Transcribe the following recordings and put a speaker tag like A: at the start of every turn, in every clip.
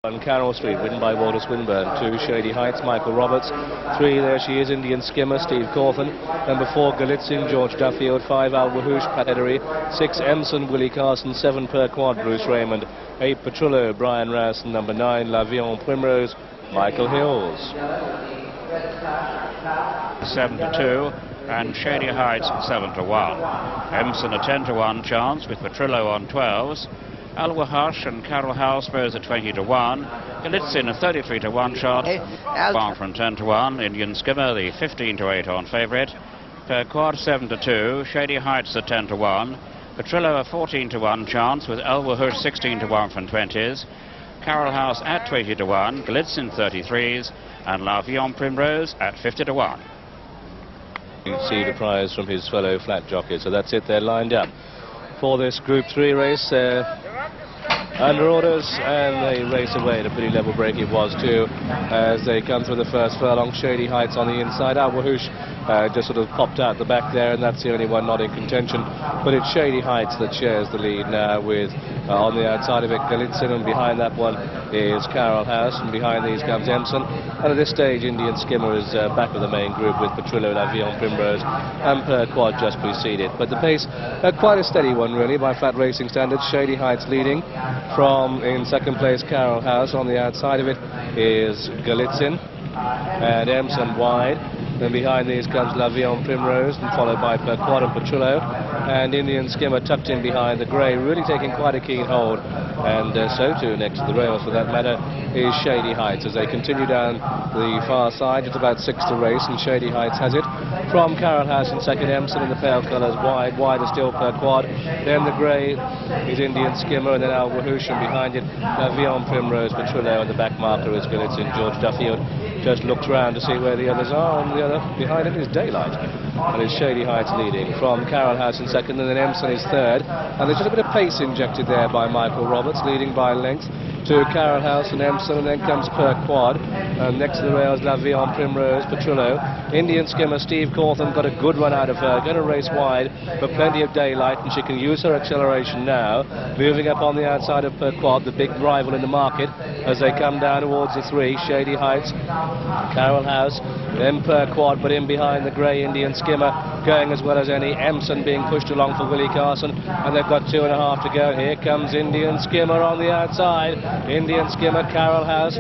A: On Carroll Street, ridden by Walter Swinburne. 2, Shady Heights, Michael Roberts. 3, there she is, Indian Skimmer, Steve Cawthon. Number 4, Galitzin, George Duffield. 5, Al Wahoosh, Pat Edery. 6, Emson, Willie Carson. 7, Per Quad, Bruce Raymond. 8, Petrillo, Brian Rass. And number 9, L'Avion Primrose, Michael Hills.
B: 7-2 and Shady Heights 7-1. Emson a 10-1 chance with Petrillo on 12s. Al Wahoosh and Carroll House both at 20-1. Galitzin a 33-1 shot. Barnford 10-1. Indian Skimmer the 15-8 on favourite. Per Quad 7-2. Shady Heights a 10-1. Petrillo a 14-1 chance with Al Wahoosh 16-1 from 20s. Carroll House at 20-1. Galitzin 33s. And L'Avion Primrose at 50-1.
A: You can see the prize from his fellow flat jockey. So that's it, they're lined up for this Group 3 race. Under orders, and they race away at a pretty level break it was too, as they come through the first furlong. Shady Heights on the inside. Al Wahoosh just sort of popped out the back there, and that's the only one not in contention. But it's Shady Heights that shares the lead now with, on the outside of it, Galitzin, and behind that one is Carroll House, and behind these comes Emson. And at this stage, Indian Skimmer is back with the main group with Petrillo, L'Avion Primrose, and Per Quad just preceded. But the pace, quite a steady one really by flat racing standards. Shady Heights leading. From in second place, Carroll House. On the outside of it is Galitzin and Emson wide. Then behind these comes L'Avion Primrose, and followed by Per Quad and Petrillo. And Indian Skimmer tucked in behind the grey, really taking quite a keen hold. And so too, next to the rails for that matter, is Shady Heights. As they continue down the far side, it's about 6 to race, and Shady Heights has it. From Carroll House in second, Emson in the pale colours, wide. Wider still Per Quad. Then the grey is Indian Skimmer, and then Al Wahoosh, and behind it L'Avion Primrose, Petrillo, and the back marker is Galitzin. George Duffield just looks round to see where the others are, and the other behind it is Daylight. And it's Shady Heights leading. From Carroll House in second, and then Emson is third. And there's just a bit of pace injected there by Michael Roberts, leading by length to Carroll House and Emson, and then comes Per Quad. And next to the rails, L'Avion Primrose, Petrillo. Indian Skimmer, Steve Cawthon, got a good run out of her. Going to race wide, but plenty of daylight, and she can use her acceleration now. Moving up on the outside of Per Quad, the big rival in the market, as they come down towards the 3. Shady Heights, Carroll House, then Per Quad, but in behind the grey Indian Skimmer, going as well as any. Emson being pushed along for Willie Carson, and they've got 2.5 to go. Here comes Indian Skimmer on the outside. Indian Skimmer, Carroll House.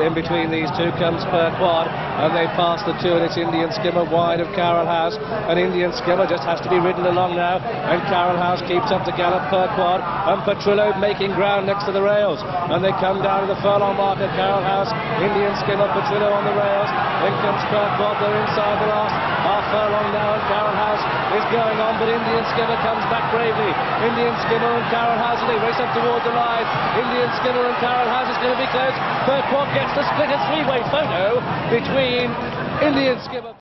A: In between these two comes Per Quad, and they pass the 2, and it's Indian Skimmer wide of Carroll House, and Indian Skimmer just has to be ridden along now, and Carroll House keeps up the gallop. Per Quad and Petrillo making ground next to the rails, and they come down to the furlong marker. Carroll House, Indian Skimmer, Petrillo on the rails. Then comes Per Quad, they're inside the last half furlong now, and Carroll House is going on, but Indian Skimmer comes back bravely. Indian Skimmer and Carroll House, and they race up towards the line. Indian Skimmer and Carroll House is going to be close. Per Quad gets the split, a 3-way photo between Indian Skimmer.